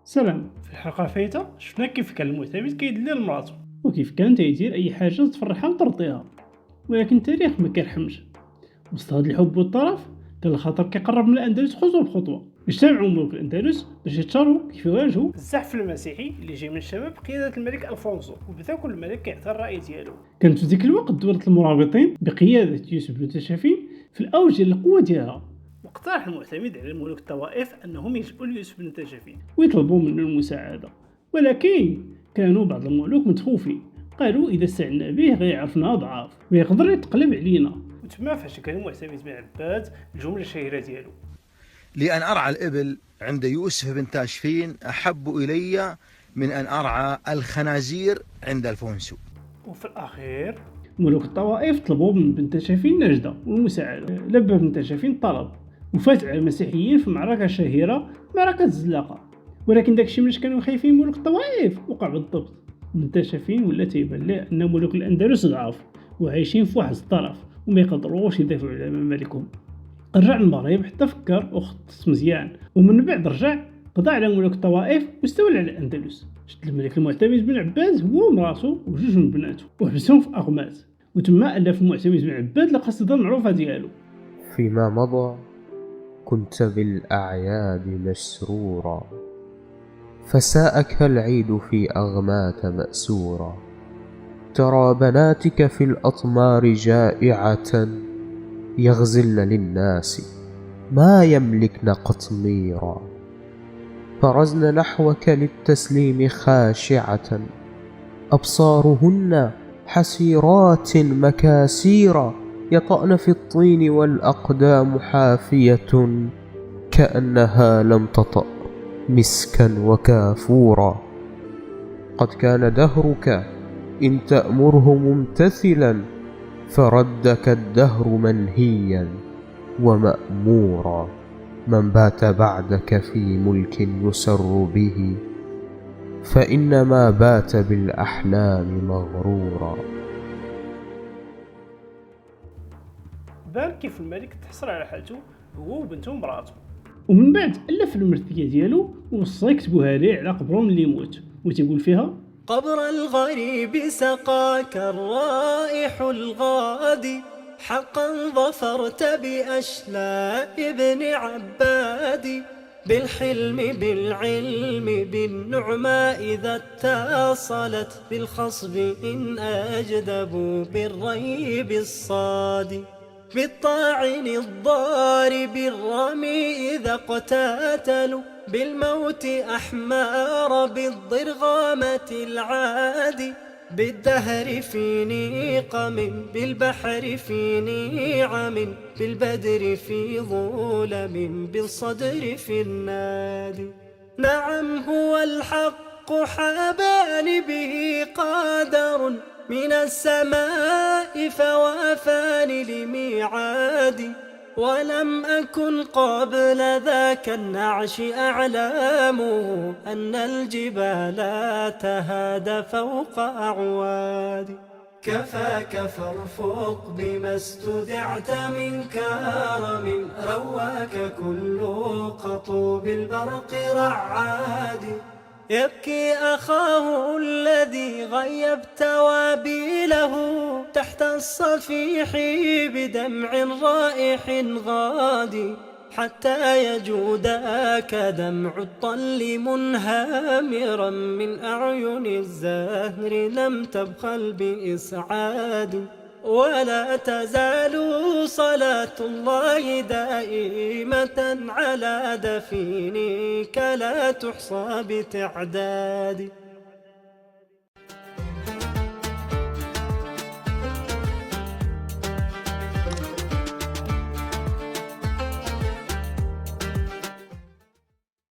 سلام. في الحلقة الفايتة شفنا كيف كان المعتمد كيدلل لمراتو وكيف كان تيدير أي حاجة تفرحها وترضيها، ولكن التاريخ ما كيرحمش. وسط هاد الحب والطرف كان الخطر كيقرب من الأندلس خطوة بخطوة. اجتمعوا ملوك الأندلس باش يتشاروا كيف يواجهوا الزحف المسيحي اللي جاي من شباب قيادة الملك ألفونسو، وبدا كل ملك كيعطي الرأي ديالو. كانت في ذيك الوقت دولة المرابطين بقيادة يوسف بن تاشفين في الأوج ديال القوة ديالها. واقترح المعتمد على ملوك الطوائف أنهم يلجؤوا ليوسف بن تاشفين ويطلبوا منه المساعدة، ولكن كانوا بعض الملوك متخوفين، قالوا إذا استعنا به غيعرفنا أضعاف ويقدر يتقلب علينا. وتما فاش كان المعتمد بن عباد الجملة الشهيرة ديالو: لأن أرعى الإبل عند يوسف بن تاشفين أحب إلي من أن أرعى الخنازير عند الفونسو. وفي الأخير ملوك الطوائف طلبوا من بن تاشفين نجدة والمساعدة. لبى بن تاشفين الطلب وفاز على المسيحيين في معركة شهيرة، معركة الزلاقة. ولكن داكشي ملاش كانوا خايفين ملوك الطوائف وقع بالضبط. بن تاشفين ولا تيبان ليه أن ملوك الأندلس ضعاف وعايشين في واحد الطرف وما يقدروش يدافعوا على ممالكهم. رجع المغرب حتى فكر وخطط مزيان، ومن بعد رجع قضى على ملوك الطوائف واستولى على الأندلس. شد الملك المعتمد بن عباس هو ومراتو وجوج من بناته وحبسهم في أغمات، وتما ألف المعتمد بن عباد القصيدة المعروفة ديالو: فيما مضى كنت بالأعياد مسرورا، فساءك العيد في أغمات مأسورا. ترى بناتك في الأطمار جائعة، يغزلن للناس ما يملكن قطميرا. فرزن نحوك للتسليم خاشعة، أبصارهن حسيرات مكاسيرا. يطأن في الطين والأقدام حافية، كأنها لم تطأ مسكا وكافورا. قد كان دهرك إن تأمره ممتثلا، فردك الدهر منهيا ومأمورا. من بات بعدك في ملك يسر به، فإنما بات بالأحلام مغرورا. بان كيف الملك تحصل على حالته هو وبنته ومراته، ومن بعد ألف المرثية ديالو ووصى يكتبوها ليه على قبرهم اللي يموت، وتيقول فيها: قبر الغريب سقاك الرائح الغادي، حقا ظفرت بأشلاء ابن عبادي. بالحلم بالعلم بالنعماء إذا اتصلت، بالخصب إن أجدبوا بالريب الصادي. بالطاعن الضارب الرمي إذا اقتاتلوا، بالموت أحمار بالضرغامة العادي. بالدهر في نيقم بالبحر في نيعم، بالبدر في ظلم بالصدر في النادي. نعم هو الحق حاباني به قادر من السماء، فوافاني لميعادي. ولم أكن قبل ذاك النعش أعلام أن الجبال تهادى فوق أعوادي. كفاك فارفق بما استدعت من كرم، رواك كل قطوب البرق رعادي. يبكي أخاه الذي غيبت وابيله، تحت الصفيح بدمع رائح غادي. حتى يجودك دمع الطل منهامرا من أعين الزهر، لم تبخل بإسعاد. ولا تزال صلاة الله دائمة على دفينك، لا تحصى بتعداد.